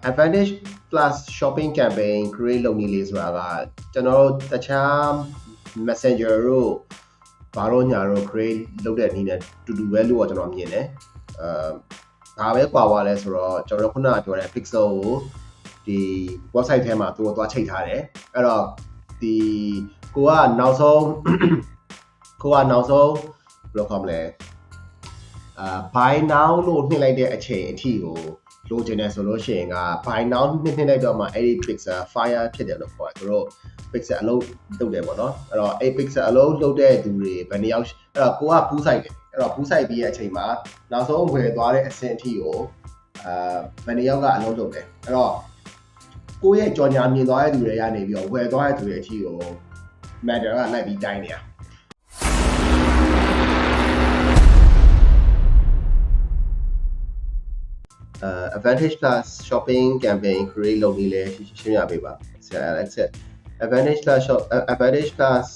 advantage plus shopping campaign create လုပ်နည်းလေးဆိုတာကကျွန်တော်တို့တခြား messenger တို့ဘာလို့ညာတို့ create လုပ်တဲ့နည်းနဲ့တူတူပဲလို့ကျွန်တော်မြင်တယ်ဘာပဲကွာသွားလဲဆိုတော့ကျွန်တော်ခုနကပြောတဲ့ pixel ကိုဒီ website ထဲမှာသူတို့သွားချိန်ထားတယ်အဲ့တော့ဒီကိုကနောက်ဆုံးဘယ်လိုခေါ်မလဲbuy now လို့နှိမ့်လိုက်တဲ့အချိန်အထိကိုလိုချင်တယ်ဆိုလို့ရှိရင်က buy now နှိမ့်လိုက်တော့မှအဲ့ဒီ pixel fire ဖြစ်တယ်လို့ခေါ်တယ်သူတို့ pixel အလုပ်လုပ်တယ်ပေါ့နော်အဲ့တော့အဲ့ pixel အလုပ်လုပ်တဲ့သူတွေဘယ်နှယောက်အဲ့တော့ကိုကပူးဆိုင်တယ်အဲ့တော့ပူးဆိုင်ပြီးတဲ့အချိန်မှာနောက်ဆုံးဝယ်သွားတဲ့အဆင့်အထိကိုဘယ်နှယောက်ကအလုပ်လုပ်တယ်အဲ့တော့ကိုရဲ့ကြော်ညာမြင်သွားတဲ့သူတွေရနေပြီးတော့ဝယ်သွားတဲ့သူတွေအထိကို matter ကလိုက်ပြီးတိုင်းနေတာadvantage plus shopping campaign create လုပ်နည်းလဲရှင်းပြပေးပါဆရာ Alex advantage plus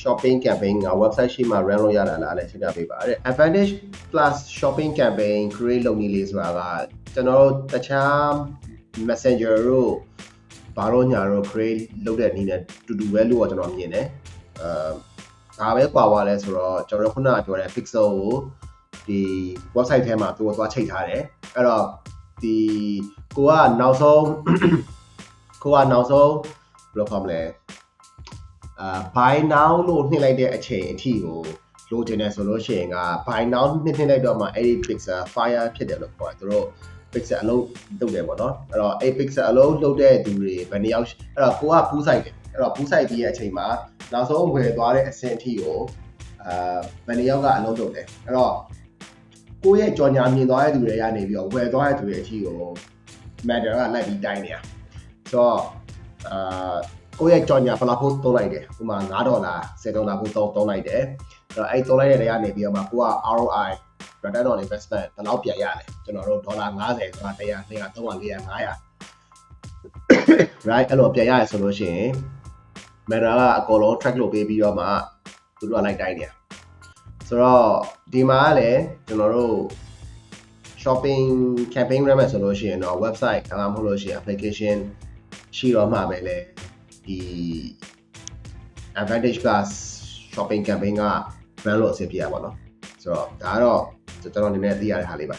shopping campaign က website ရှိမှ run လုပ်ရတာလားလဲရှင်းပြပေးပါတဲ့ advantage plus shopping campaign create လုပ်နည်းလေးဆိုတာကကျွန်တော်တို့တခြား messenger တို့ဘာလို့ညာတို့ create လုပ်တဲ့နည်းနဲ့တူတူပဲလို့ကျွန်တော်မြင်တယ်ဘာပဲကွာသွားလဲဆိုတော့ကျွန်တော်ခုနကပြောတဲ့ pixel ကိုဒီ website ထဲမှာသူတို့သွားချိန်ထားတယ်အဲ့တော့ဒီကိုကနောက်ဆုံးဘယ်လိုခေါ်မလဲbuy now လို့နှိမ့်လိုက်တဲ့အချိန်အထိကိုလိုချင်တယ်ဆိုလို့ရှိရင်က buy now နှိမ့်လိုက်တော့မှအဲ့ဒီ pixel fire ဖြစ်တယ်လို့ခေါ်တယ်သူတို့ pixel အလုပ်လုပ်တယ်ပေါ့နော်အဲ့တော့အဲ့ pixel အလုပ်လုပ်တဲ့သူတွေဘယ်နှယောက်အဲ့တော့ကိုကပူးဆိုင်တယ်အဲ့တော့ပူးဆိုင်ပြီးတဲ့အချိန်မှာနောက်ဆုံးဝယ်သွားတဲ့အဆင့်အထိကိုဘယ်နှယောက်ကအလုပ်လုပ်တယ်အဲ့တော့ကိုရဲ့ကြော်ညာမြင်သွားတဲ့သူတွေရနေပြီးတော့ဝယ်သွားတဲ့သူတွေအထိကို matter ကလိုက်ပြီးတိုင်းနေတာဆိုတော့ကိုရဲ့ကြော်ညာဘယ်လောက်ဖို့သုံးလိုက်တယ်ဥပမာ$10 $10ဖို့သုံးလိုက်တယ်အဲ့တော့အဲ့သုံးလိုက်တဲ့နေရာနေပြီးတော့မှကိုက ROI return on investment ဘယ်လောက်ပြန်ရလဲကျွန်တော်တို့$50ဆိုတာ100 200 300 400 500 right အဲ့လိုပြန်ရတယ်ဆိုလို့ရှိရင် matter ကအကုန်လုံး track လုပ်ပေးပြီးတော့မှသူတို့ကလိုက်တိုင်းနေဆိုတော့ဒီမှာကလည်းကျွန်တော်တို့ shopping campaign ရမယ်ဆိုလို့ရှိရင်တော့ website ဒါမှမဟုတ်လို့ရှိရင် application ရှိတော့မှပဲလေဒီ advantage plus shopping campaign က run လို့အဆင်ပြေရပါတော့ဆိုတော့ဒါကတော့ကျွန်တော်အနေနဲ့သိရတဲ့ဟာလေးပါ